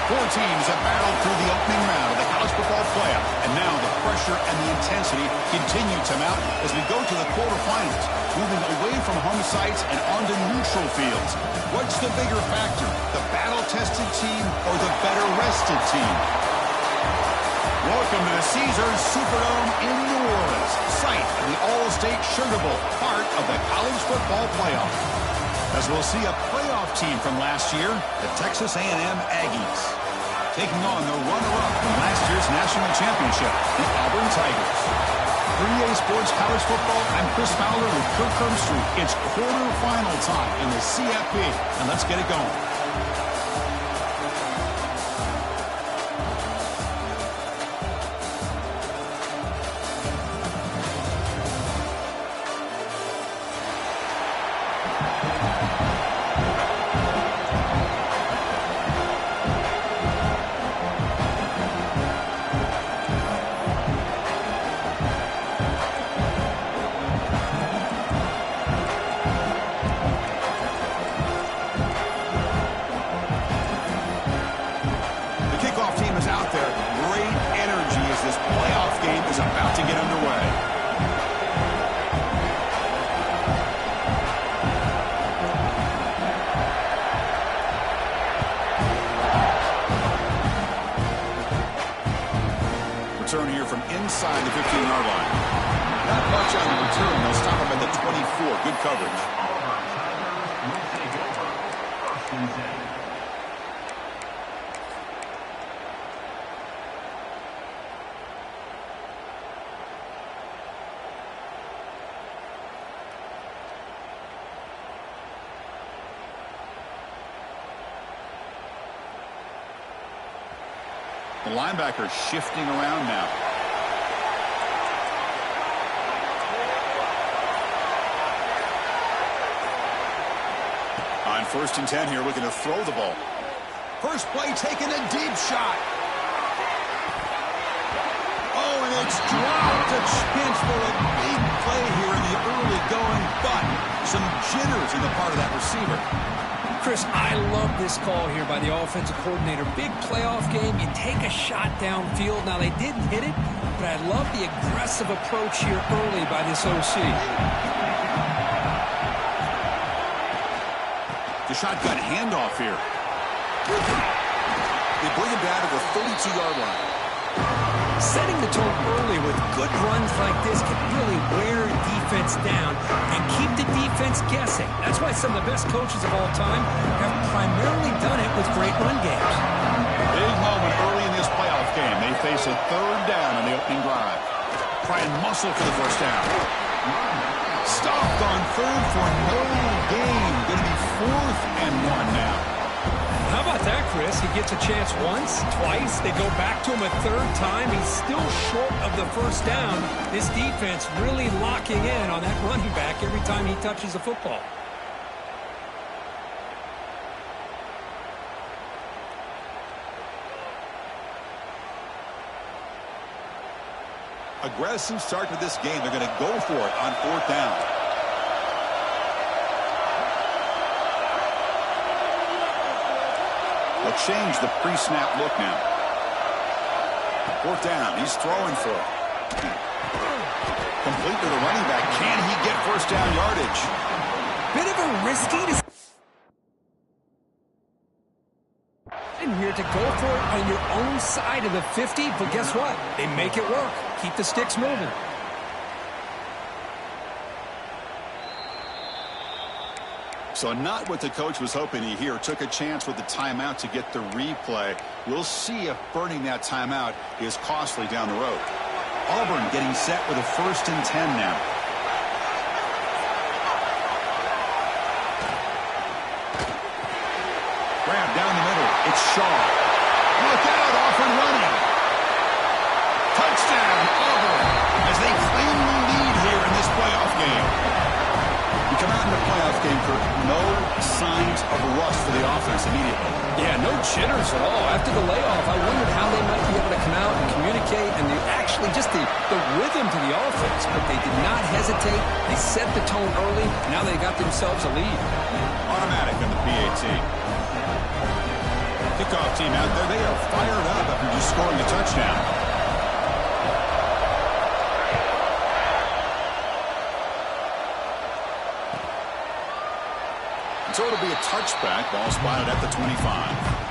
Four teams have battled through the opening round of the college football playoff, and now the pressure and the intensity continue to mount as we go to the quarterfinals, moving away from home sites and onto neutral fields. What's the bigger factor, the battle-tested team or the better-rested team? Welcome to the Caesars Superdome in New Orleans, site of the All-State Sugar Bowl, part of the college football playoff. As we'll see a playoff team from last year, the Texas A&M Aggies, taking on the runner-up from last year's national championship, the Auburn Tigers. For EA Sports College Football, I'm Chris Fowler with Kirk Herbstreit. It's quarterfinal time in the CFP, and let's get it going. Return here from inside the 15-yard line. Not much on the return. They'll stop him at the 24. Good coverage. The linebacker shifting around now. On 1st and 10 here, looking to throw the ball. First play taking a deep shot. Oh, and it's dropped. A chance for a big play here in the early going, but some jitters in the part of that receiver. Chris, I love this call here by the offensive coordinator. Big playoff game. You take a shot downfield. Now, they didn't hit it, but I love the aggressive approach here early by this OC. The shotgun handoff here. They bring him down to the 32-yard line. Setting the tone early with good runs like this can really wear defense down and keep the defense guessing. That's why some of the best coaches of all time have primarily done it with great run games. Big moment early in this playoff game. They face a third down on the opening drive. Try and muscle for the first down. Stopped on third for no gain. Going to be 4th and 1 now. How about that, Chris? He gets a chance once, twice. They go back to him a third time. He's still short of the first down. This defense really locking in on that running back every time he touches the football. Aggressive start to this game. They're going to go for it on 4th down. They'll change the pre-snap look now. 4th down. He's throwing for it. Complete to the running back. Can he get first down yardage? Bit of a risky decision here to go for it on your own side of the 50, but guess what? They make it work. Keep the sticks moving. So not what the coach was hoping to hear. Took a chance with the timeout to get the replay. We'll see if burning that timeout is costly down the road. Auburn getting set with a 1st and 10 now. Grab down the middle. It's Shaw. Look out, off and running. Touchdown, Auburn, as they claim the lead here in this playoff game. You come out in the playoff game for no signs of rust for the offense immediately. Yeah, no jitters at all. After the layoff, I wondered how they might be able to come out and communicate and actually just the rhythm to the offense. But they did not hesitate. They set the tone early. Now they got themselves a lead. Automatic on the PAT. Kickoff team out there, they are fired up after just scoring a touchdown. So it'll be a touchback. Ball spotted at the 25.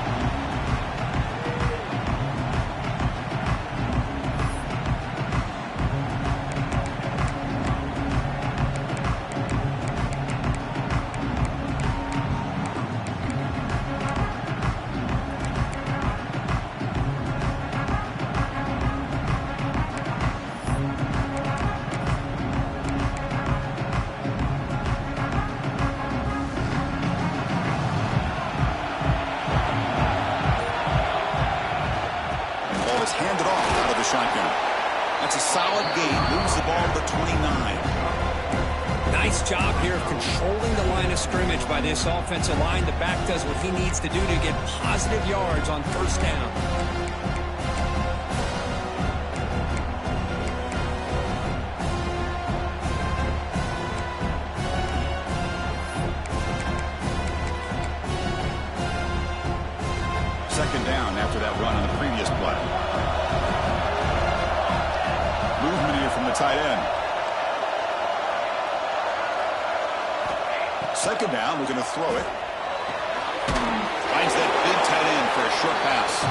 Handed off out of the shotgun. That's a solid gain. Moves the ball to the 29. Nice job here of controlling the line of scrimmage by this offensive line. The back does what he needs to do to get positive yards on first down. Second down after that run on the previous play. Movement here from the tight end. Second down, we're going to throw it. Finds that big tight end for a short pass.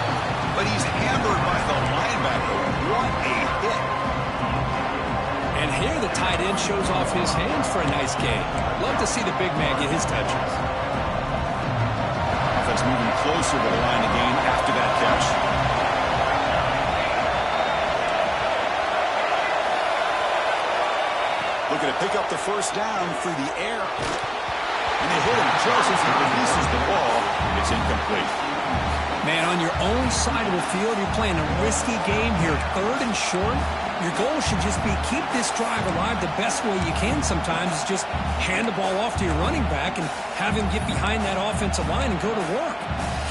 But he's hammered by the linebacker. What a hit. And here the tight end shows off his hands for a nice gain. Love to see the big man get his touches. Offense moving closer to the line of gain after that catch. Looking to pick up the first down through the air. And they hit him just as he releases the ball. It's incomplete. Man, on your own side of the field, you're playing a risky game here. Third and short. Your goal should just be keep this drive alive the best way you can sometimes is just hand the ball off to your running back and have him get behind that offensive line and go to work.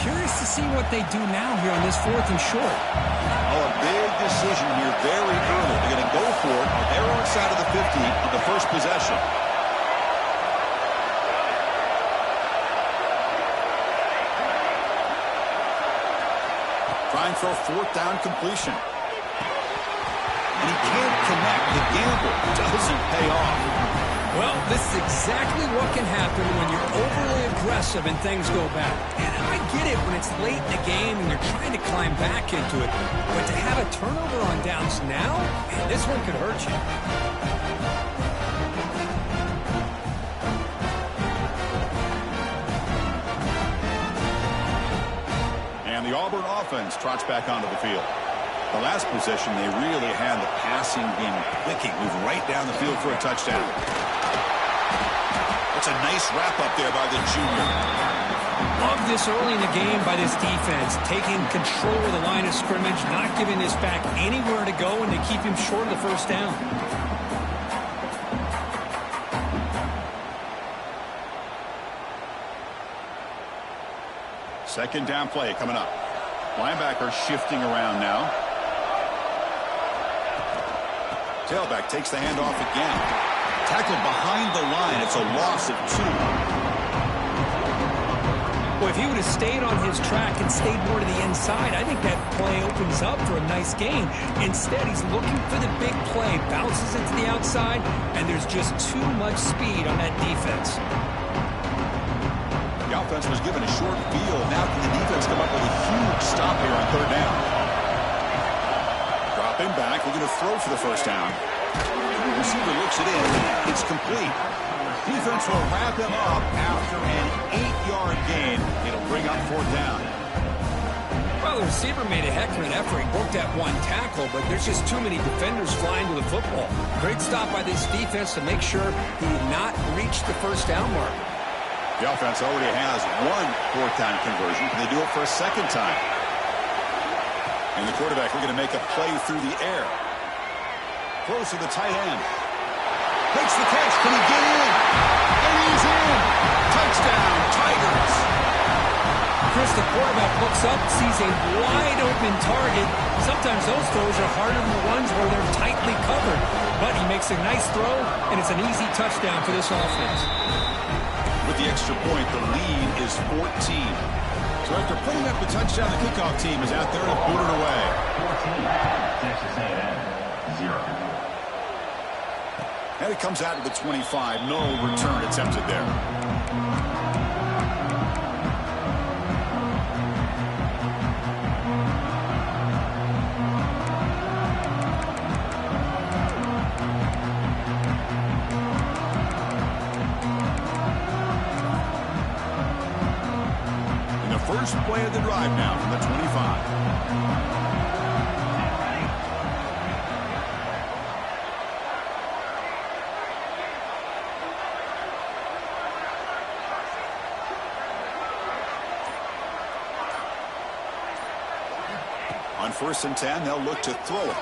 Curious to see what they do now here on this fourth and short. Oh, a big decision here very early. They're going to go for it on their own side of the 50 on the first possession. Trying for a fourth down completion. And he can't connect. The gamble doesn't pay off. Well, this is exactly what can happen when you're overly aggressive and things go bad. And I get it when it's late in the game and you're trying to climb back into it. But to have a turnover on downs now, man, this one could hurt you. And the Auburn offense trots back onto the field. The last possession, they really had the passing game clicking. Move right down the field for a touchdown. That's a nice wrap-up there by the junior. Love this early in the game by this defense. Taking control of the line of scrimmage, not giving this back anywhere to go, and they keep him short of the first down. Second down play coming up. Linebacker shifting around now. Tailback takes the handoff again. Tackled behind the line. It's a loss of 2. Well, if he would have stayed on his track and stayed more to the inside, I think that play opens up for a nice gain. Instead, he's looking for the big play. Bounces it to the outside, and there's just too much speed on that defense. The offense was given a short field. Now can the defense come up with a huge stop here on third down? Dropping back, we're going to throw for the first down. The receiver looks it in. It's complete. Defense will wrap him up after an 8-yard gain. It'll bring up fourth down. Well, the receiver made a heck of an effort. He broke that one tackle, but there's just too many defenders flying to the football. Great stop by this defense to make sure he did not reach the first down mark. The offense already has one fourth down conversion. Can they do it for a second time? And the quarterback looking to make a play through the air. Close to the tight end. Makes the catch. Can he get in? And he's in. Touchdown, Tigers. Chris, the quarterback looks up, sees a wide-open target. Sometimes those throws are harder than the ones where they're tightly covered. But he makes a nice throw, and it's an easy touchdown for this offense. With the extra point, the lead is 14. So after putting up the touchdown, the kickoff team is out there to boot it away. 14, Texas A&M, 0. And it comes out to the 25. No return attempted there. First play of the drive now from the 25. On 1st and 10, they'll look to throw it.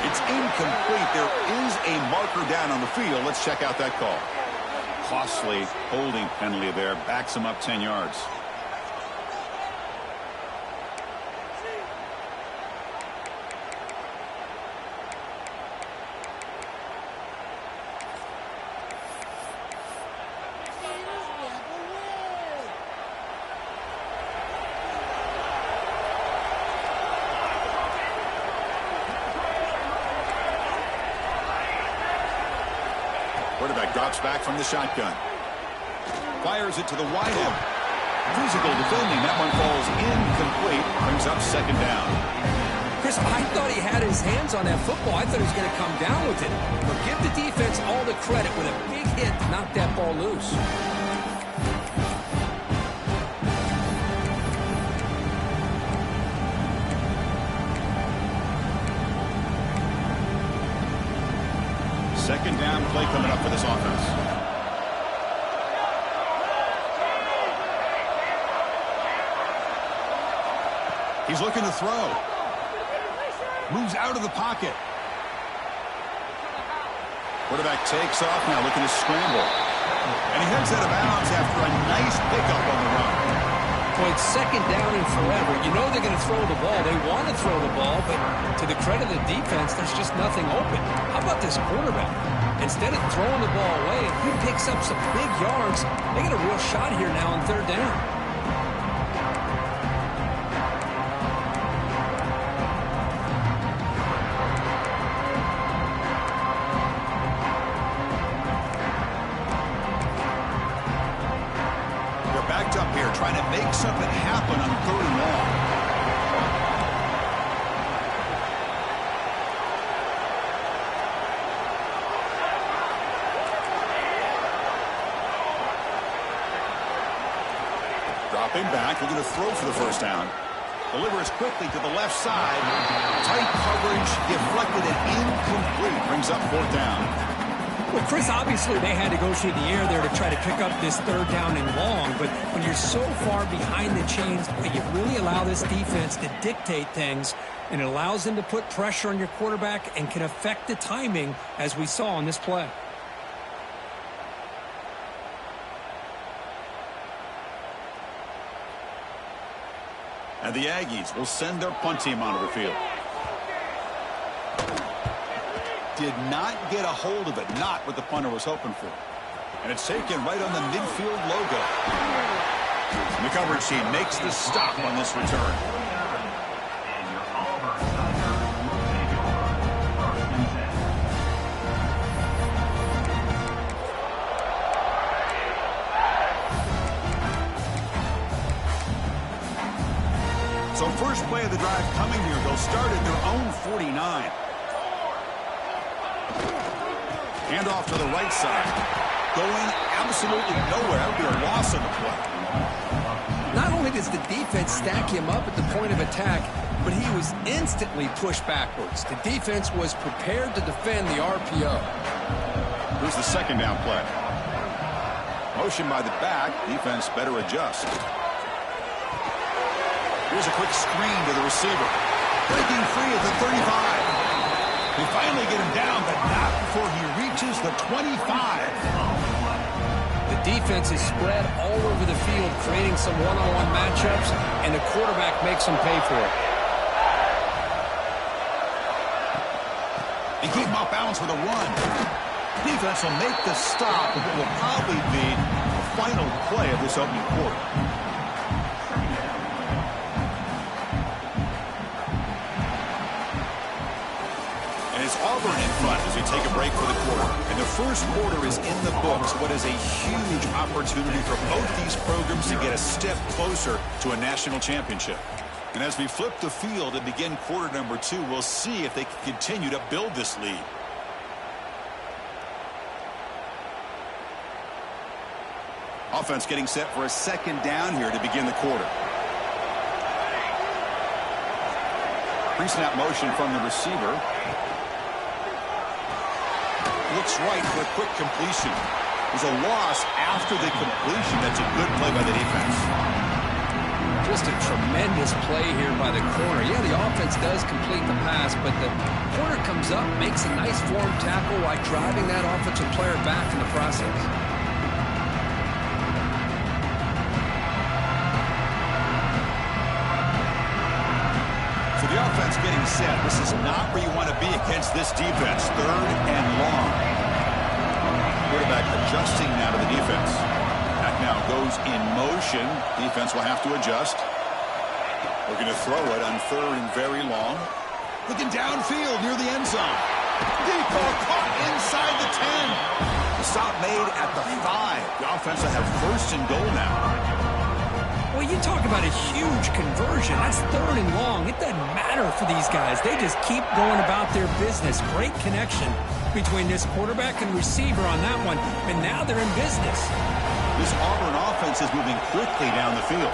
It's incomplete. There is a marker down on the field. Let's check out that call. Costly holding penalty there. Backs him up 10 yards. Quarterback drops back from the shotgun. Fires it to the wide end. Physical defending. That one falls incomplete. Brings up 2nd down. Chris, I thought he had his hands on that football. I thought he was going to come down with it. But give the defense all the credit with a big hit to knock that ball loose. Second down play coming up for this offense. He's looking to throw. Moves out of the pocket. Quarterback takes off now, looking to scramble. And he heads out of bounds after a nice pickup on the run. Well, it's 2nd down and forever. You know they're going to throw the ball. They want to throw the ball, but to the credit of the defense, there's just nothing open. How about this quarterback? Instead of throwing the ball away, if he picks up some big yards, they get a real shot here now on 3rd down. Up here trying to make something happen on 3rd and long. Dropping back, looking to throw for the 1st down. Delivers quickly to the left side. Tight coverage, deflected and incomplete. Brings up 4th down. Well, Chris, obviously they had to go through the air there to try to pick up this 3rd down and long, but when you're so far behind the chains, you really allow this defense to dictate things, and it allows them to put pressure on your quarterback and can affect the timing, as we saw on this play. And the Aggies will send their punt team onto the field. Did not get a hold of it, not what the punter was hoping for. And it's taken right on the midfield logo. And the coverage team makes the stop on this return. So first play of the drive coming here. They'll start at their own 49. Hand off to the right side. Going absolutely nowhere. That would be a loss of the play. Not only does the defense stack him up at the point of attack, but he was instantly pushed backwards. The defense was prepared to defend the RPO. Here's the 2nd down play. Motion by the back. Defense better adjust. Here's a quick screen to the receiver. Breaking free at the 35. They finally get him down, but not before he reaches the 25. The defense is spread all over the field, creating some one-on-one matchups, and the quarterback makes them pay for it. They keep him off balance with a run. Defense will make the stop, and it will probably be the final play of this opening quarter. Auburn in front as we take a break for the quarter. And the first quarter is in the books. What is a huge opportunity for both these programs to get a step closer to a national championship. And as we flip the field and begin quarter number 2, we'll see if they can continue to build this lead. Offense getting set for a second down here to begin the quarter. Pre-snap motion from the receiver. Looks right for a quick completion. There's a loss after the completion. That's a good play by the defense. Just a tremendous play here by the corner. Yeah, the offense does complete the pass, but the corner comes up, makes a nice form tackle while driving that offensive player back in the process. So the offense getting set. This is not where you want to be against this defense. 3rd and long. Quarterback adjusting now to the defense. Back now goes in motion. Defense will have to adjust. Looking to throw it on 3rd and very long. Looking downfield near the end zone. Deep ball caught inside the 10. The stop made at the 5. The offense will have 1st and goal now. Well, you talk about a huge conversion. That's 3rd and long. It doesn't matter for these guys. They just keep going about their business. Great connection between this quarterback and receiver on that one, and now they're in business. This Auburn offense is moving quickly down the field.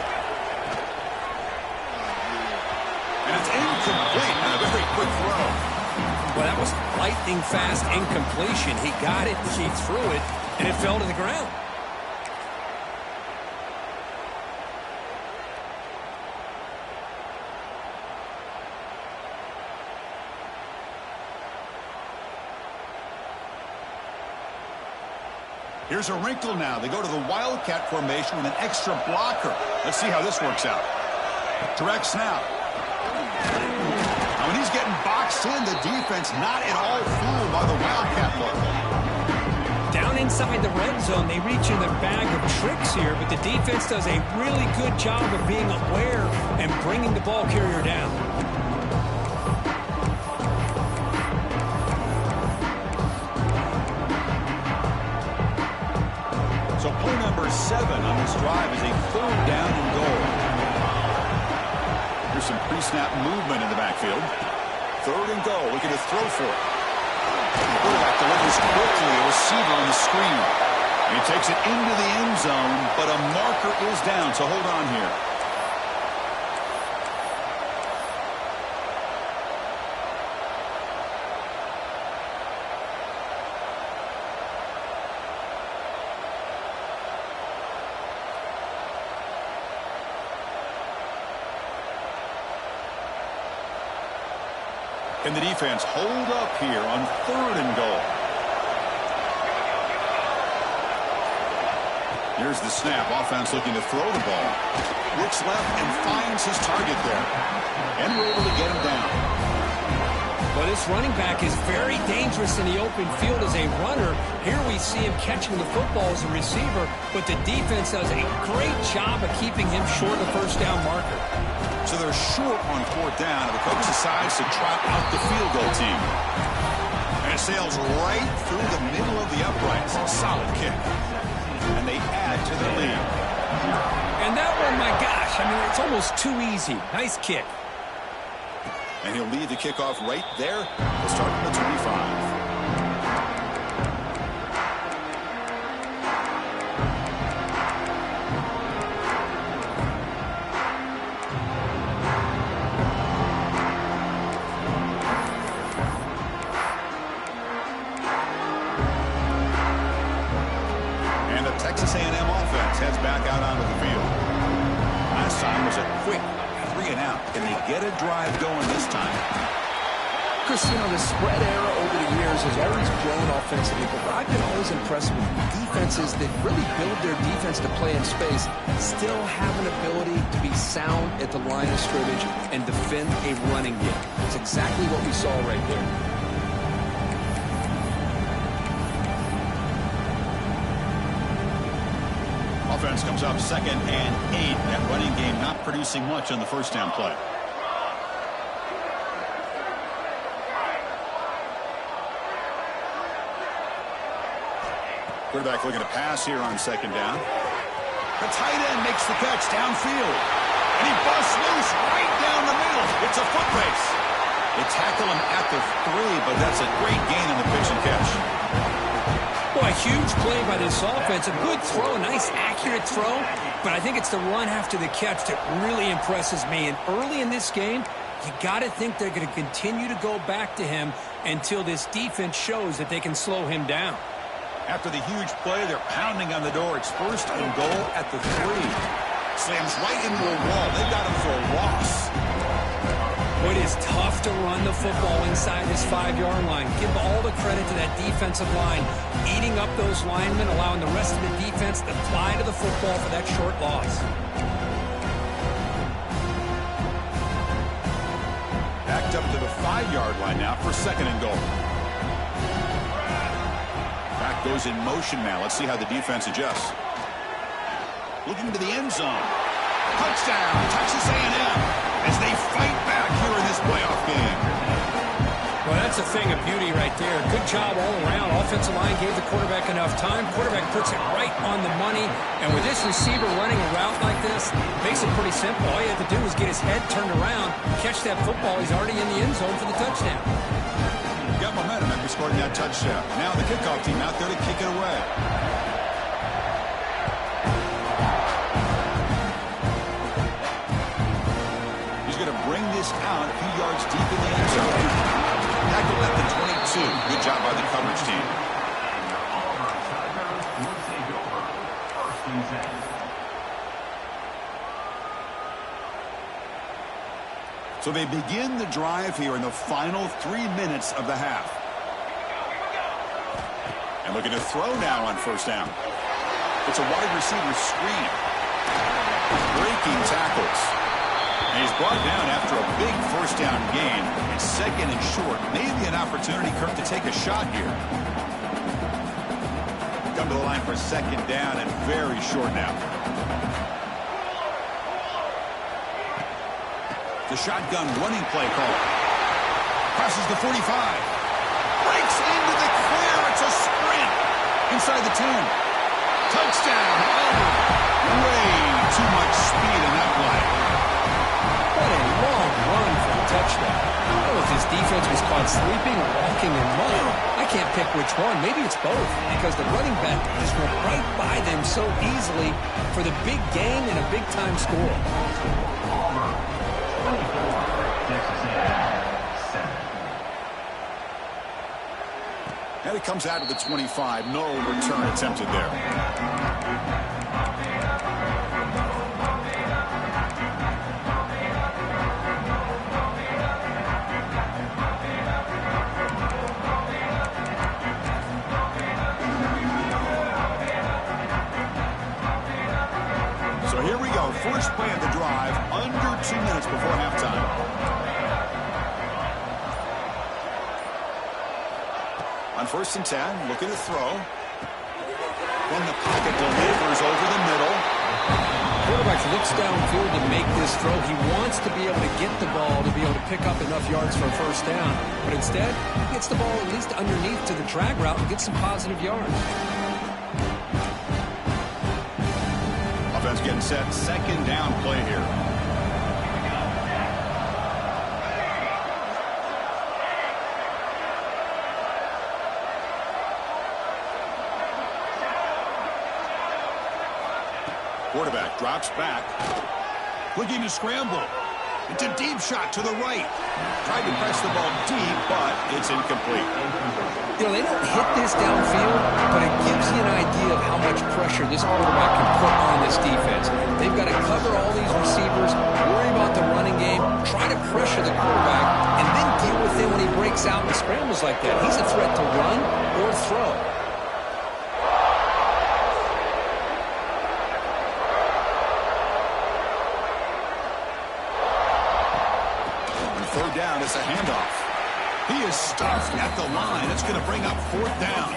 And it's incomplete on a very quick throw. Well, that was lightning fast incompletion. He got it, he threw it, and it fell to the ground. Here's a wrinkle now. They go to the Wildcat formation with an extra blocker. Let's see how this works out. Direct snap. Now when he's getting boxed in, the defense not at all fooled by the Wildcat look. Down inside the red zone, they reach in the bag of tricks here, but the defense does a really good job of being aware and bringing the ball carrier down. So play number 7 on this drive is a 3rd down and goal. Here's some pre-snap movement in the backfield. 3rd and goal, looking to throw for it. The quarterback delivers quickly, a receiver on the screen. And he takes it into the end zone, but a marker is down, so hold on here. Can the defense hold up here on 3rd and goal? Here's the snap. Offense looking to throw the ball. Looks left and finds his target there. And we're able to get him down. Well, this running back is very dangerous in the open field as a runner. Here we see him catching the football as a receiver, but the defense does a great job of keeping him short of the 1st down marker. So they're short on 4th down, and the coach decides to trot out the field goal team. And it sails right through the middle of the uprights. Solid kick. And they add to the lead. And that one, my gosh, I mean, it's almost too easy. Nice kick. And he'll lead the kickoff right there. We'll start from the 25. Texas A&M offense heads back out onto the field. Last time was a quick 3 and out. Can they get a drive going this time? Chris, you know, the spread era over the years has always grown offensively, but I've been always impressed with defenses that really build their defense to play in space, still have an ability to be sound at the line of scrimmage and defend a running game. It's exactly what we saw right there. Offense comes up 2nd and 8. That running game not producing much on the 1st down play. Quarterback looking to pass here on second down. The tight end makes the catch downfield. And he busts loose right down the middle. It's a foot race. They tackle him at the 3, but that's a great gain in the pitch and catch. Well, a huge play by this offense. A good throw, a nice accurate throw. But I think it's the run after the catch that really impresses me. And early in this game, you got to think they're going to continue to go back to him until this defense shows that they can slow him down. After the huge play, they're pounding on the door. It's 1st and goal at the 3. Slams right into a wall. They got him for a loss. It is tough to run the football inside this 5-yard line. Give all the credit to that defensive line, eating up those linemen, allowing the rest of the defense to fly to the football for that short loss. Backed up to the 5-yard line now for 2nd and goal. Back goes in motion now. Let's see how the defense adjusts. Looking to the end zone. Touchdown, Texas A&M, as they fight back here in this playoff game. Well, that's a thing of beauty right there. Good job all around. Offensive line gave the quarterback enough time. Quarterback puts it right on the money. And with this receiver running a route like this, it makes it pretty simple. All you have to do is get his head turned around, catch that football. He's already in the end zone for the touchdown. Got momentum after scoring that touchdown. Now the kickoff team out there to kick it away. Bring this out a few yards deep in the end zone. Tackled at the 22. Good job by the coverage team. So they begin the drive here in the final 3 minutes of the half. And looking to throw now on 1st down. It's a wide receiver screen. Breaking tackles. And he's brought down after a big 1st down gain. It's 2nd and short. Maybe an opportunity, Kirk, to take a shot here. Come to the line for 2nd down and very short now. The shotgun running play call. Crosses the 45. Breaks into the clear. It's a sprint. Inside the 10. Touchdown. Oh, way too much speed in that play. What a long run for a touchdown. I don't know if his defense was caught sleeping or walking in mud. I can't pick which one. Maybe it's both, because the running back just went right by them so easily for the big gain and a big-time score. And it comes out of the 25. No return attempted there. So here we go. First play of the drive, under 2 minutes before halftime. On 1st and 10, looking to throw. When the pocket delivers over the middle. Quarterback looks downfield to make this throw. He wants to be able to get the ball to be able to pick up enough yards for a 1st down. But instead, he gets the ball at least underneath to the drag route and gets some positive yards. Offense getting set. 2nd down play here. Quarterback drops back. Looking to scramble. It's a deep shot to the right. Tried to press the ball deep, but it's incomplete. You know, they don't hit this downfield, but it gives you an idea of how much pressure this quarterback can put on this defense. They've got to cover all these receivers, worry about the running game, try to pressure the quarterback, and then deal with him when he breaks out and scrambles like that. He's a threat to run or throw. Third down is a handoff. He is stuffed at the line. It's going to bring up 4th down.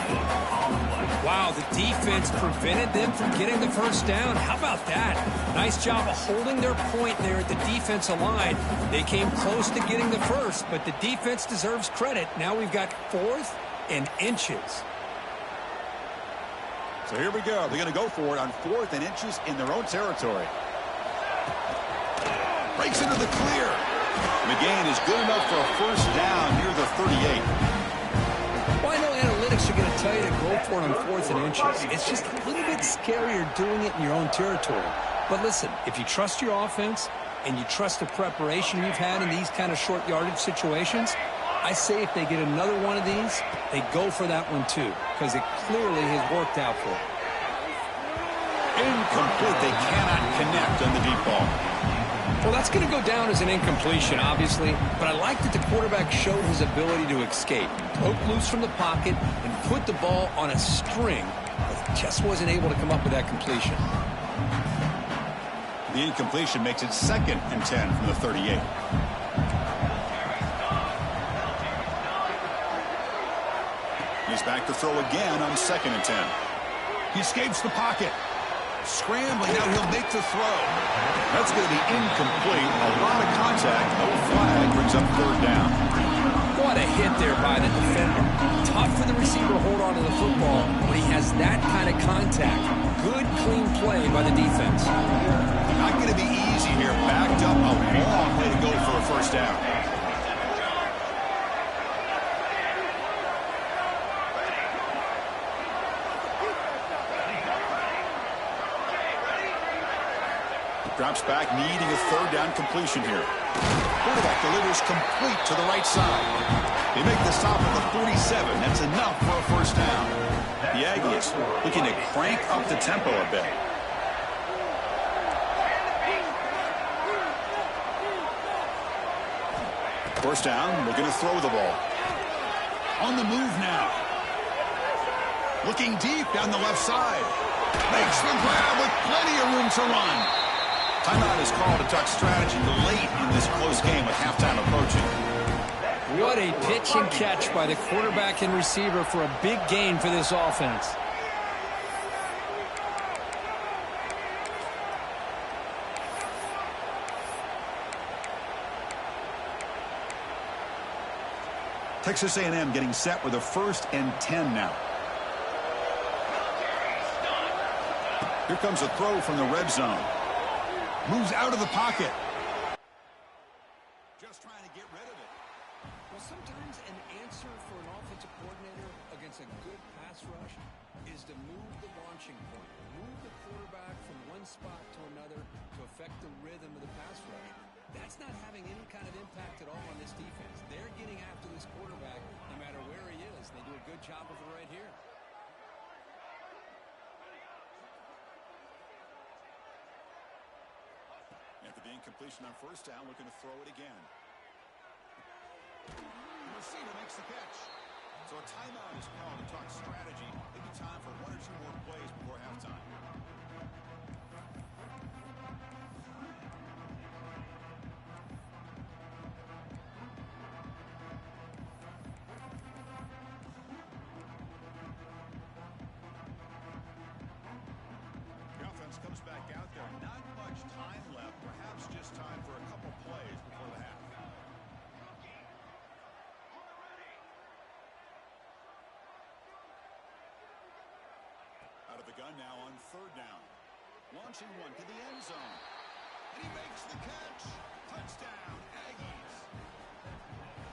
Wow, the defense prevented them from getting the 1st down. How about that? Nice job of holding their point there at the defensive line. They came close to getting the 1st, but the defense deserves credit. Now we've got 4th and inches. So here we go. They're going to go for it on 4th and inches in their own territory. Breaks into the clear. The gain is good enough for a first down near the 38. Well, I know analytics are going to tell you to go for it on 4th and inches. It's just a little bit scarier doing it in your own territory. But listen, if you trust your offense and you trust the preparation you've had in these kind of short yardage situations, I say if they get another one of these, they go for that one too, because it clearly has worked out for them. Incomplete. They cannot connect on the deep ball. Well, that's going to go down as an incompletion, obviously, but I like that the quarterback showed his ability to escape, broke loose from the pocket, and put the ball on a string, but just wasn't able to come up with that completion. The incompletion makes it 2nd and 10 from the 38. He's back to throw again on 2nd and 10. He escapes the pocket. Scrambling, now he'll make the throw. That's going to be incomplete. A lot of contact. No flag brings up 3rd down. What a hit there by the defender. Tough for the receiver to hold on to the football when he has that kind of contact. Good, clean play by the defense. Not going to be easy here. Backed up, a long way to go for a first down. Drops back, needing a 3rd down completion here. Quarterback delivers complete to the right side. They make the stop at the 47. That's enough for a first down. The Aggies looking to crank up the tempo a bit. First down, looking to throw the ball. On the move now. Looking deep down the left side. Makes the grab with plenty of room to run. Timeout is called to talk strategy late in this close game with halftime approaching. What a pitch and catch by the quarterback and receiver for a big gain for this offense. Texas A&M getting set with a 1st and 10 now. Here comes a throw from the red zone. Moves out of the pocket. Just trying to get rid of it. Well, sometimes an answer for an offensive coordinator against a good pass rush is to move the launching point. Move the quarterback from one spot to another to affect the rhythm of the pass rush. That's not having any kind of impact at all on this defense. They're getting after this quarterback no matter where he is. They do a good job of it right here. After the incompletion on first down, looking to throw it again. The receiver makes the catch. So a timeout is called to talk strategy. Maybe time for 1 or 2 more plays before halftime. The offense comes back out there. Not much time left. Perhaps just time for a couple plays before the half. Out of the gun now on 3rd down. Launching one to the end zone. And he makes the catch. Touchdown, Aggies.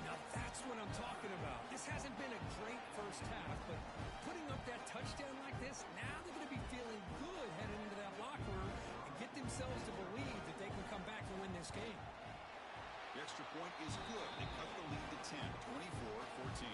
Now that's what I'm talking about. This hasn't been a great first half, but putting up that touchdown like this, now they're going to be feeling good heading into that locker room and get themselves to believe that they can come back and win this game. The extra point is good. They cut the lead to 10, 24-14.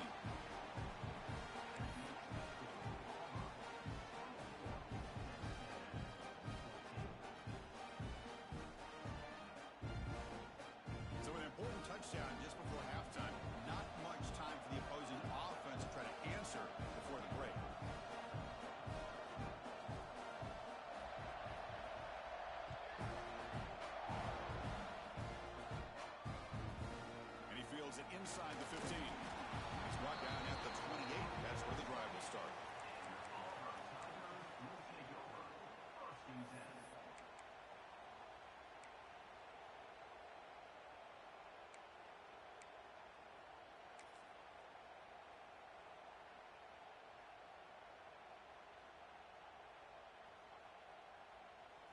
So an important touchdown just before halftime. Not much time for the opposing offense to try to answer before the break. And he fields it inside the 15. He's brought down at the 28. That's where the drive will start.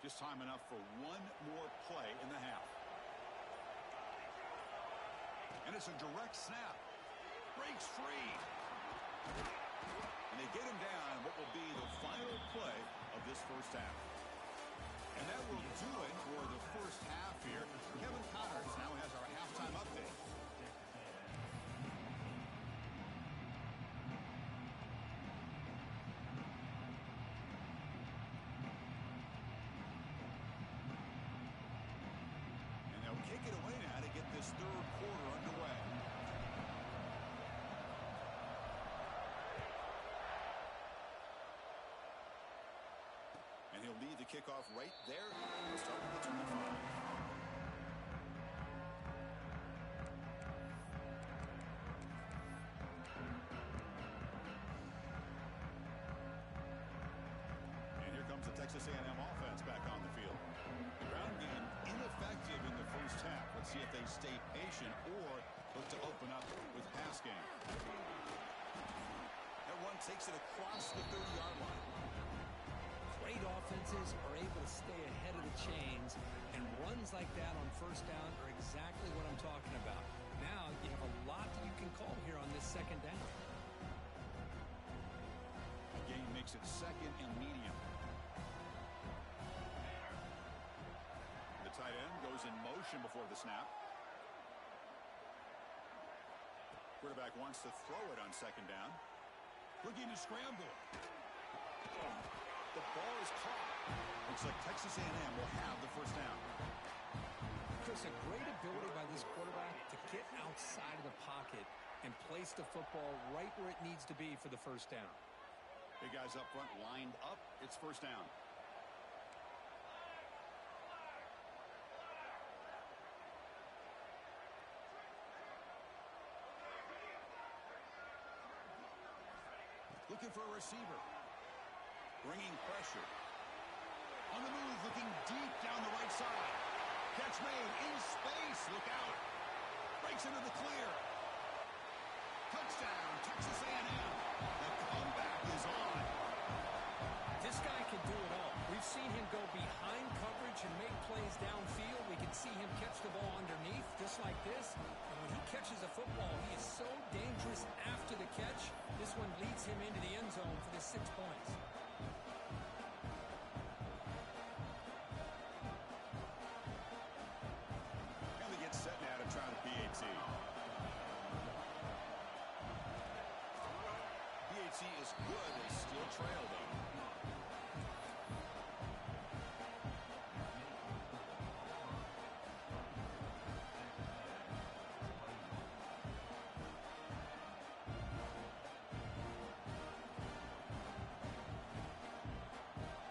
Just time enough for one more play in the half. And it's a direct snap. Breaks free. And they get him down what will be the final play of this first half. And that will do it for the first half here. Kevin Connors now has our halftime update. Kick it away now to get this third quarter underway. And he'll lead the kickoff right there. We'll start with the 25. Texas A&M offense back on the field. The ground game ineffective in the first half. Let's see if they stay patient or look to open up with pass game. That one takes it across the 30-yard line. Great offenses are able to stay ahead of the chains, and runs like that on first down are exactly what I'm talking about. Now you have a lot that you can call here on this second down. The game makes it second and medium. Tight end goes in motion before the snap. Quarterback wants to throw it on second down. Looking to scramble. The ball is caught. Looks like Texas A&M will have the first down. Chris, a great ability by this quarterback to get outside of the pocket and place the football right where it needs to be for the first down. Big guys up front lined up. It's first down. Looking for a receiver. Bringing pressure. On the move, looking deep down the right side. Catch made in space. Look out. Breaks into the clear. Touchdown, Texas A&M. The comeback is on. This guy can do it all. We've seen him go behind coverage and make plays downfield. We can see him catch the ball underneath just like this. And when he catches a football, he is so dangerous after the catch. This one leads him into the end zone for the 6 points. And they get set now to try the PAT. PAT is good. They still trail, though.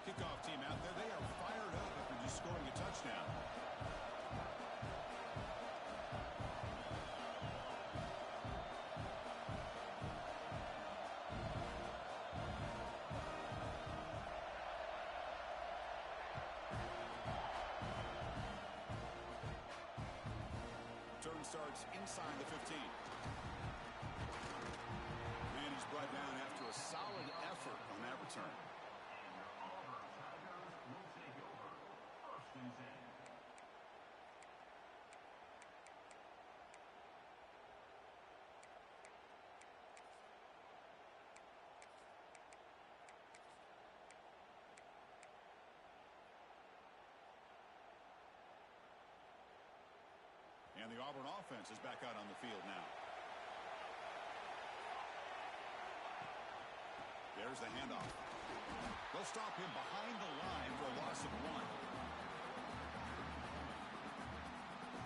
Kickoff team out there. They are fired up after just scoring a touchdown. Turn starts inside the 15. And he's brought down after a solid effort on that return. And the Auburn offense is back out on the field now. There's the handoff. They'll stop him behind the line for a loss of 1.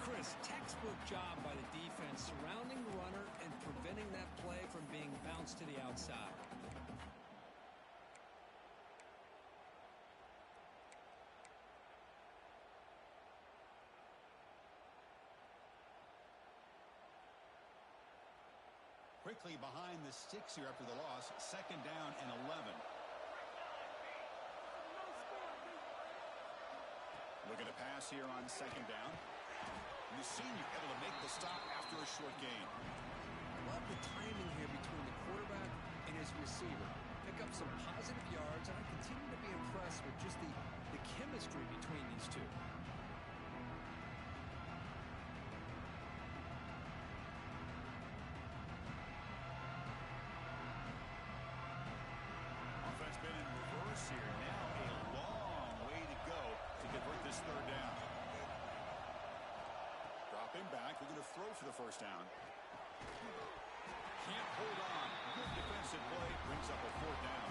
Chris, textbook job by the defense surrounding the runner and preventing that play from being bounced to the outside. Quickly behind the sticks here after the loss. Second down and 11. Looking to pass here on second down. And the senior able to make the stop after a short gain. Love the timing here between the quarterback and his receiver. Pick up some positive yards, and I continue to be impressed with just the chemistry between back looking to throw for the first down. Can't hold on. Good defensive play. Brings up a fourth down.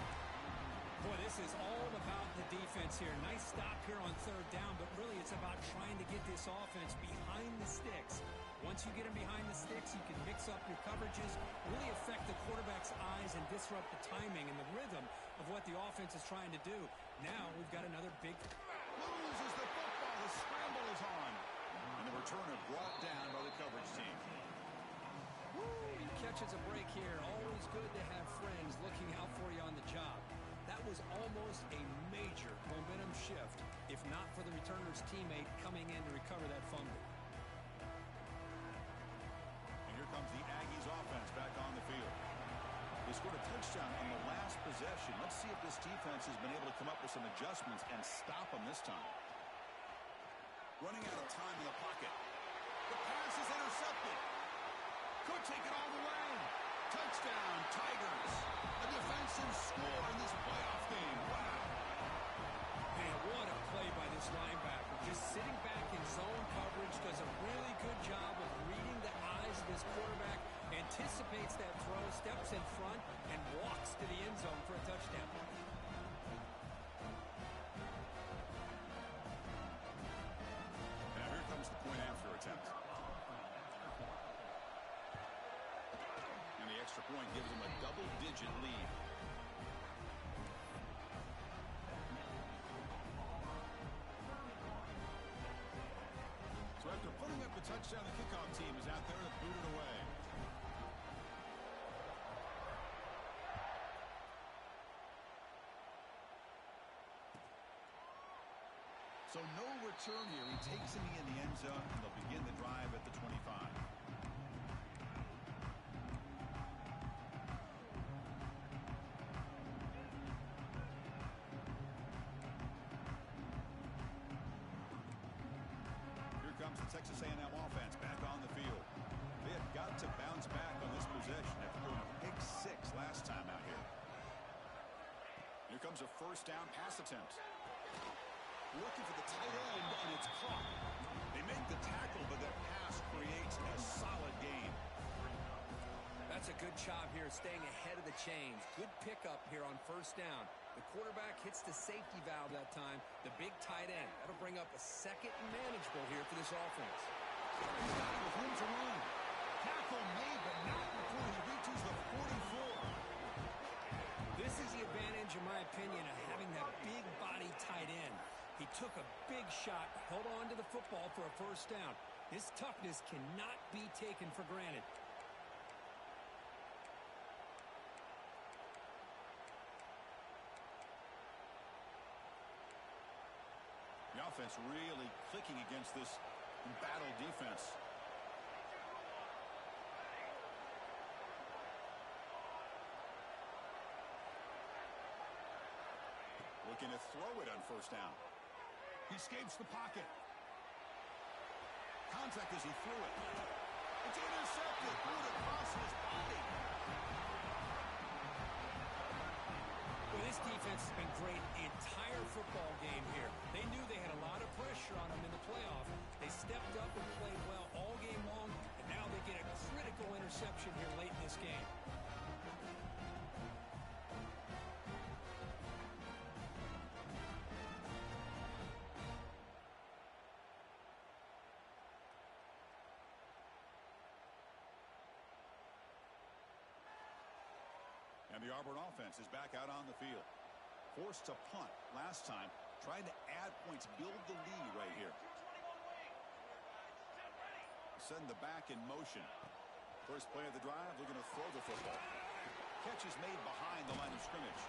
Boy, this is all about the defense here. Nice stop here on third down, but really it's about trying to get this offense behind the sticks. Once you get them behind the sticks, you can mix up your coverages, really affect the quarterback's eyes and disrupt the timing and the rhythm of what the offense is trying to do. Now we've got another big... Loses the football. The scramble is on. And the returner brought down by the coverage team. Woo, he catches a break here. Always good to have friends looking out for you on the job. That was almost a major momentum shift, if not for the returner's teammate coming in to recover that fumble. And here comes the Aggies offense back on the field. They scored a touchdown on the last possession. Let's see if this defense has been able to come up with some adjustments and stop them this time. Running out of time in the pocket. The pass is intercepted. Could take it all the way. Touchdown, Tigers. A defensive score in this playoff game. Wow. Man, what a play by this linebacker. Just sitting back in zone coverage, does a really good job of reading the eyes of his quarterback, anticipates that throw, steps in front, and walks to the end zone for a touchdown. Now here comes the point after attempt. The extra point gives them a double-digit lead. So after putting up the touchdown, the kickoff team is out there to boot it away. So no return here. He takes him in the end zone, and they'll begin the drive at the 25. Comes the Texas A&M offense back on the field. They have got to bounce back on this possession after throwing a pick six last time out here. Here comes a first down pass attempt. Looking for the tight end, and it's caught. They make the tackle, but that pass creates a solid gain. That's a good job here staying ahead of the chains. Good pickup here on first down. The quarterback hits the safety valve that time, the big tight end. That'll bring up a second and manageable here for this offense. He's got it with room to run. Tackle made, but not before he reaches the 44. This is the advantage, in my opinion, of having that big body tight end. He took a big shot, held on to the football for a first down. His toughness cannot be taken for granted. The offense really clicking against this embattled defense. Looking to throw it on first down. He escapes the pocket. Contact as he threw it. It's intercepted. Threw it across his body. Well, this defense has been great the entire football game here. They knew they had a lot of pressure on them in the playoff. They stepped up and played well all game long, and now they get a critical interception here late in this game. And the Auburn offense is back out on the field. Forced to punt last time. Trying to add points, build the lead right here. Send the back in motion. First play of the drive, looking to throw the football. Catch is made behind the line of scrimmage.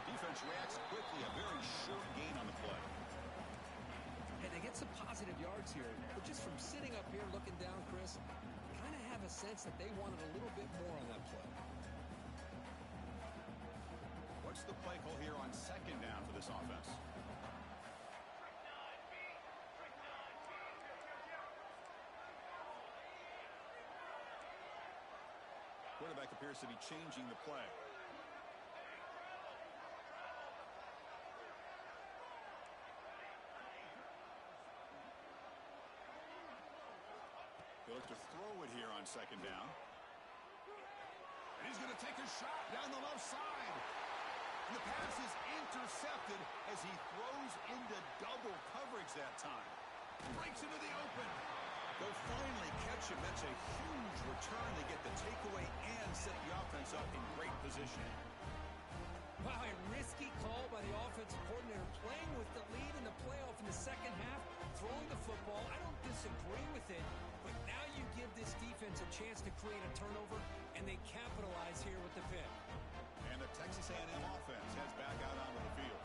Defense reacts quickly, a very short gain on the play. And they get some positive yards here, but just from sitting up here looking down, Chris, I kind of have a sense that they wanted a little bit more on that play. What's the play call here on second down for this offense? Quarterback appears to be changing the play. They look to throw it here on second down. And he's going to take a shot down the left side. And the pass is intercepted as he throws into double coverage that time. Breaks into the open. They'll finally catch him. That's a huge return. They get the takeaway and set the offense up in great position. Wow, a risky call by the offensive coordinator, playing with the lead in the playoff in the second half, throwing the football. I don't disagree with it, but now you give this defense a chance to create a turnover, and they capitalize here with the pick. And the Texas A&M offense heads back out onto the field.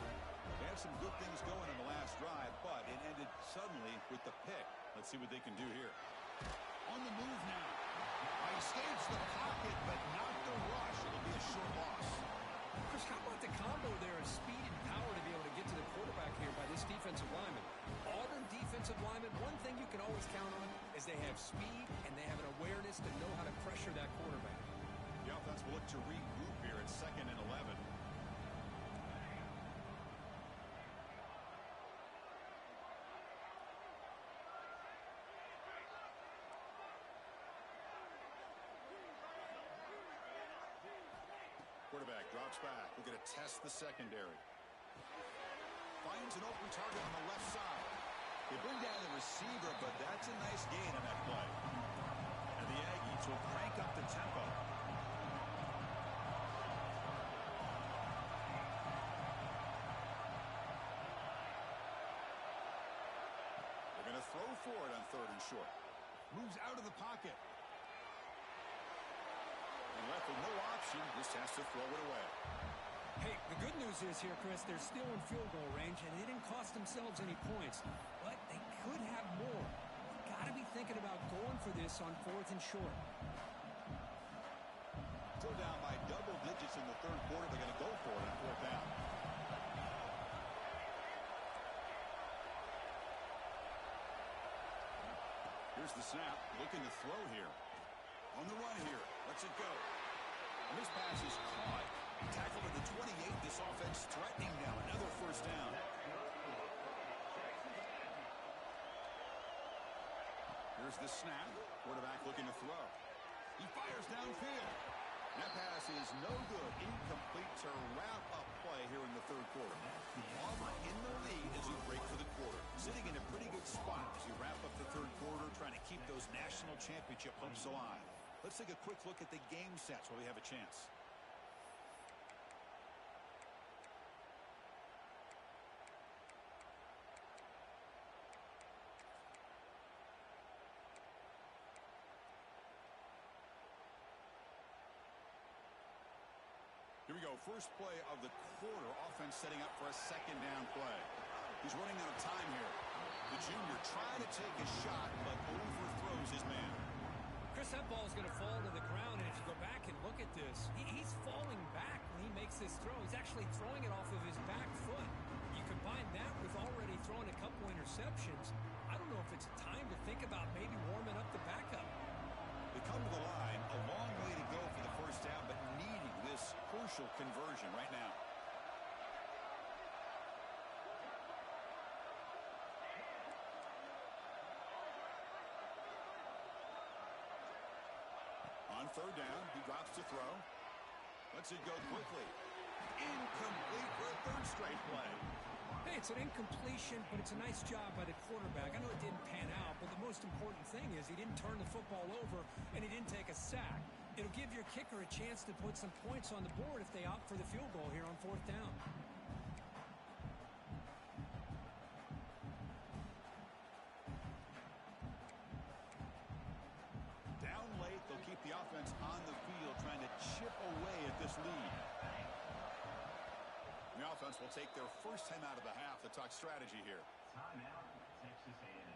They had some good things going in the last drive, but it ended suddenly with the pick. Let's see what they can do here. On the move now. He escapes the pocket, but not the rush. It'll be a short loss. Chris, how about the combo there of speed and power to be able to get to the quarterback here by this defensive lineman? Auburn defensive lineman, one thing you can always count on is they have speed and they have an awareness to know how to pressure that quarterback. The offense will look to regroup here at 2nd and 11. Quarterback drops back. We're going to test the secondary. Finds an open target on the left side. They bring down the receiver, but that's a nice gain on that play. And the Aggies will crank up the tempo. They're going to throw for it on 3rd and short. Moves out of the pocket. And left with no option, just has to throw it away. Hey, the good news is here, Chris, they're still in field goal range, and they didn't cost themselves any points. But they could have more. You've got to be thinking about going for this on 4th and short. Still down by double digits in the 3rd quarter. They're going to go for it on 4th down. Here's the snap. Looking to throw here. On the run here. Lets it go. And this pass is caught. Tackled at the 28. This offense threatening now. Another 1st down. Here's the snap. Quarterback looking to throw. He fires downfield. That pass is no good. Incomplete to wrap up play here in the 3rd quarter. Auburn in the lead as we break for the quarter. Sitting in a pretty good spot as we wrap up the 3rd quarter, trying to keep those national championship hopes alive. Let's take a quick look at the game sets while we have a chance. Here we go. First play of the quarter. Offense setting up for a 2nd down play. He's running out of time here. The junior trying to take a shot, but overthrows his man. Chris, that ball is going to fall to the ground, and if you go back and look at this, he's falling back when he makes this throw. He's actually throwing it off of his back foot. You combine that with already throwing a couple interceptions. I don't know if it's time to think about maybe warming up the backup. They come to the line, a long way to go for the 1st down, but needing this crucial conversion right now. On 3rd down, he drops to throw. Lets it go quickly. Incomplete for a 3rd straight play. Hey, it's an incompletion, but it's a nice job by the quarterback. I know it didn't pan out, but the most important thing is he didn't turn the football over and he didn't take a sack. It'll give your kicker a chance to put some points on the board if they opt for the field goal here on 4th down. Down late, they'll keep the offense on the field trying to chip away at this lead. The offense will take their first time out of the half to talk strategy here. Timeout, Texas A&M.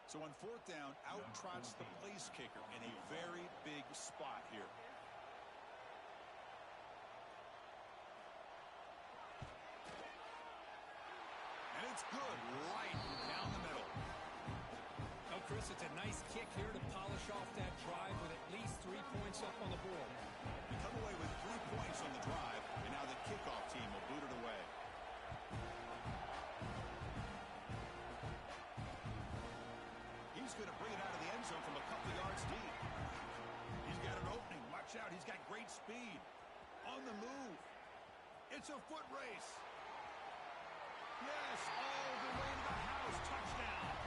So on 4th down, out trots the place kicker in a very big spot here. And it's good right down the middle. Now, Chris, it's a nice kick here to polish off that drive with at least 3 points up on the board. We come away with 3 points on the drive, and now the kickoff team will boot it away. He's going to bring it out of the end zone from a couple yards deep. He's got an opening. Watch out. He's got great speed. On the move. It's a foot race. Yes, all the way to the house. Touchdown.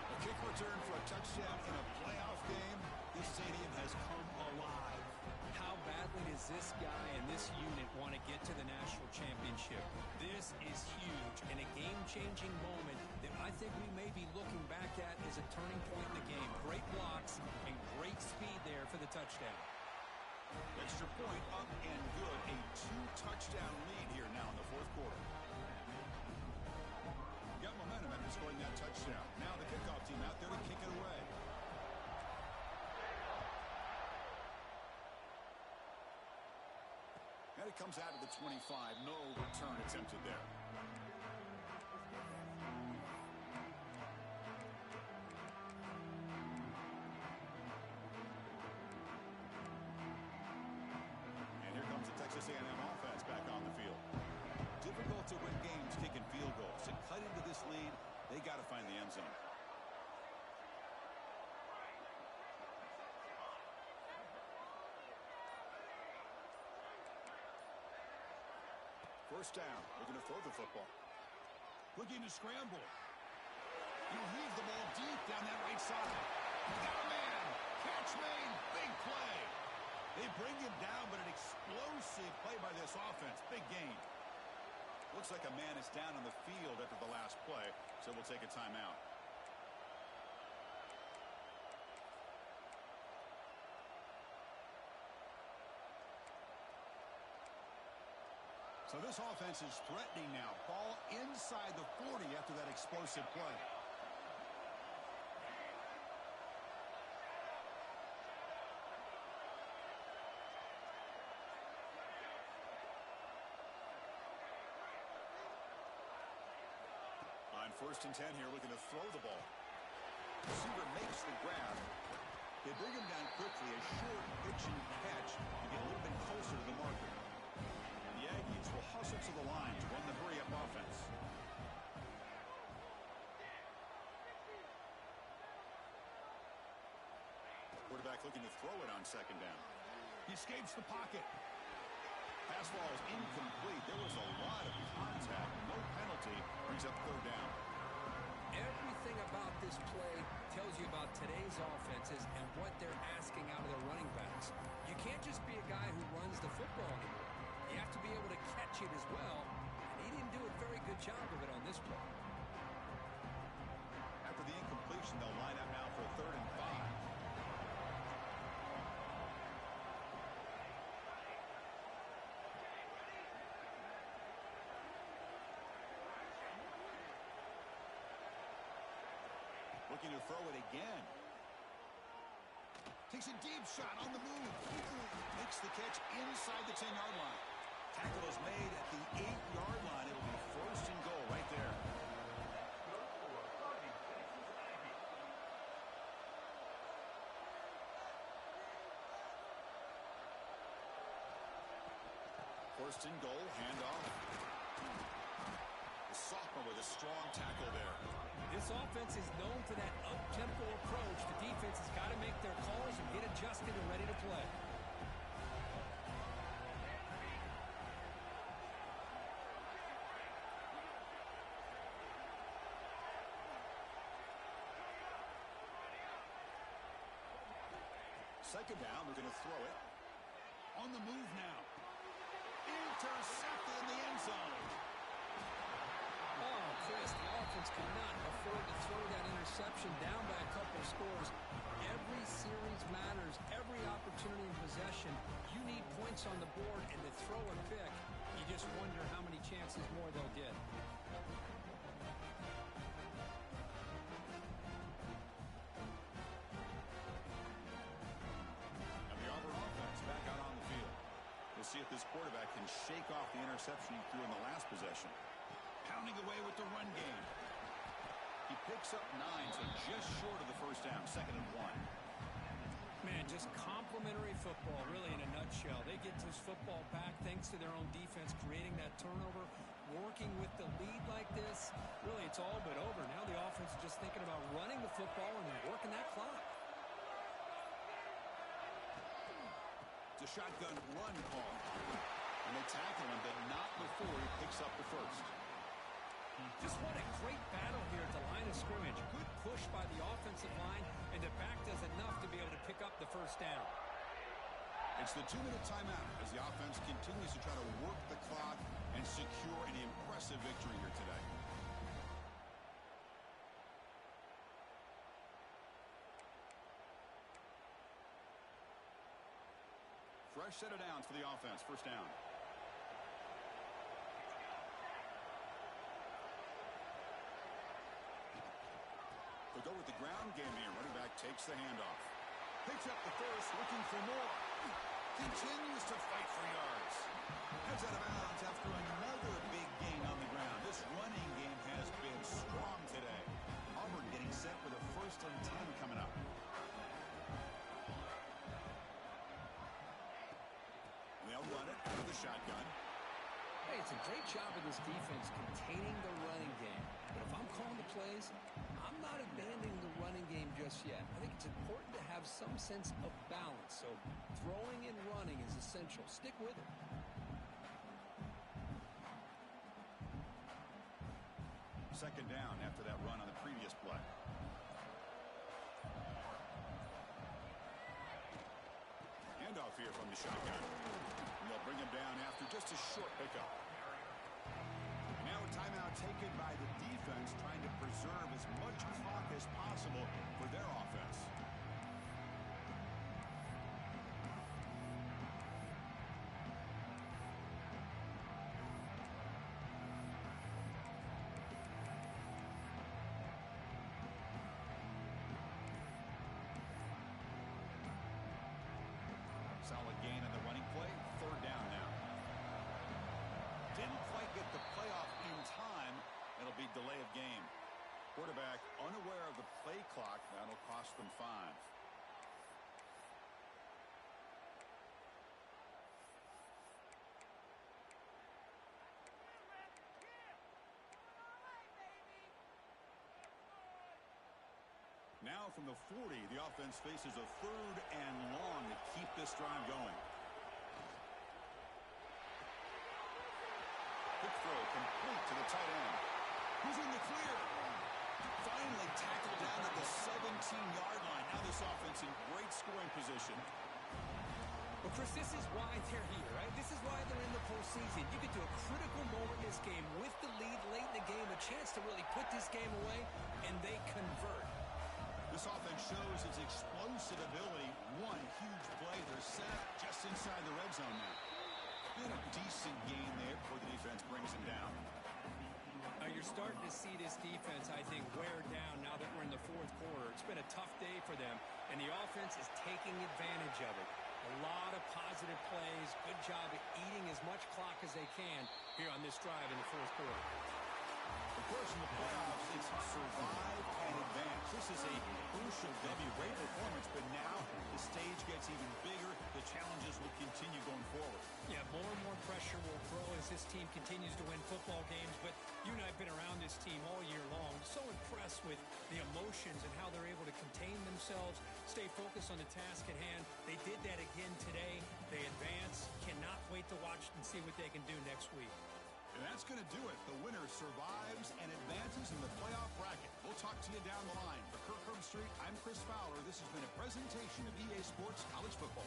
A kick return for a touchdown in a playoff game. This stadium has come alive. How badly does this guy and this unit want to get to the national championship? This is huge and a game-changing moment that I think we may be looking back at as a turning point in the game. Great blocks and great speed there for the touchdown. Extra point up and good. A 2-touchdown lead here now in the fourth quarter. Got momentum after scoring that touchdown. Now the kickoff team out there to kick it away. And it comes out of the 25. No return attempted there. And here comes the Texas A&M offense back on the field. Difficult to win games kicking field goals. To cut into this lead, they got to find the end zone. First down. Looking to throw the football. Looking to scramble. He'll heave the ball deep down that right side. Got a man. Catch made. Big play. They bring him down, but an explosive play by this offense. Big gain. Looks like a man is down on the field after the last play, so we'll take a timeout. So this offense is threatening now. Ball inside the 40 after that explosive play. On 1st and 10 here, looking to throw the ball. Receiver makes the grab. They bring him down quickly. A short pitch and catch to get a little bit closer to the marker. The Aggies will hustle to the line to run the hurry-up offense. Quarterback looking to throw it on 2nd down. He escapes the pocket. Pass ball is incomplete. There was a lot of contact. No penalty. Brings up 3rd down. Everything about this play tells you about today's offenses and what they're asking out of their running backs. You can't just be a guy who runs the football anymore. You have to be able to catch it as well, and he didn't do a very good job of it on this play. After the incompletion, they'll line up now for 3rd and 5. Looking to throw it again. Takes a deep shot on the move. Makes the catch inside the 10-yard line. Tackle is made at the 8-yard line. It'll be 1st and goal right there. First and goal, handoff. The sophomore with a strong tackle there. This offense is known for that up-tempo approach. The defense has got to make their calls and get adjusted and ready to play. Second down, we're going to throw it. On the move now. Intercepted in the end zone. Oh, Chris, the offense cannot afford to throw that interception down by a couple of scores. Every series matters. Every opportunity in possession. You need points on the board, and to throw a pick, you just wonder how many chances more they'll get. And the Auburn offense back out on the field. We'll see if this quarterback can shake off the interception he threw in the last possession. Pounding away with the run game. He picks up 9, so just short of the first down, 2nd and 1. Man, just complimentary football, really, in a nutshell. They get this football back thanks to their own defense, creating that turnover, working with the lead like this. Really, it's all but over. Now the offense is just thinking about running the football and working that clock. It's a shotgun run call. And they tackle him, but not before he picks up the first. Just what a great battle here at the line of scrimmage. Good push by the offensive line, and the back does enough to be able to pick up the first down. It's the 2-minute timeout as the offense continues to try to work the clock and secure an impressive victory here today. Fresh set of downs for the offense. First down. They'll go with the ground game here. Running back takes the handoff. Picks up the first, looking for more. Continues to fight for yards. Heads out of bounds after another big gain on the ground. This running game has been strong today. Auburn getting set with a 1st and 10 coming up. They'll run it with the shotgun. Hey, it's a great job of this defense containing the running game. But if I'm calling the plays, I'm not abandoning the running game just yet. I think it's important to have some sense of balance. So throwing and running is essential. Stick with it. Second down after that run on the previous play. Handoff here from the shotgun. And they'll bring him down after just a short pickup. Now a timeout taken by the defense, trying to preserve as much clock as possible for their offense. Solid gain on the running play. 3rd down now. Didn't quite get the playoff in time. It'll be delay of game. Quarterback unaware of the play clock. That'll cost them 5. Now from the 40, the offense faces a 3rd and long to keep this drive going. Quick throw complete to the tight end. Who's in the clear? Finally tackled down at the 17-yard line. Now this offense in great scoring position. Well, Chris, this is why they're here, right? This is why they're in the postseason. You get to a critical moment in this game with the lead late in the game, a chance to really put this game away, and they convert. This offense shows its explosive ability. One huge play. They're set just inside the red zone now. And a decent gain there before the defense brings him down. You're starting to see this defense, I think, wear down now that we're in the 4th quarter. It's been a tough day for them, and the offense is taking advantage of it. A lot of positive plays. Good job at eating as much clock as they can here on this drive in the 4th quarter. Of course, in the playoffs, it's survive and advance. This is a crucial W. Great performance, but now the stage gets even bigger. The challenges will continue going forward. Yeah, more and more pressure will grow as this team continues to win football games. But you and I have been around this team all year long. So impressed with the emotions and how they're able to contain themselves, stay focused on the task at hand. They did that again today. They advance. Cannot wait to watch and see what they can do next week. And that's going to do it. The winner survives and advances in the playoff bracket. We'll talk to you down the line. For Kirk Herbstreit, I'm Chris Fowler. This has been a presentation of EA Sports College Football.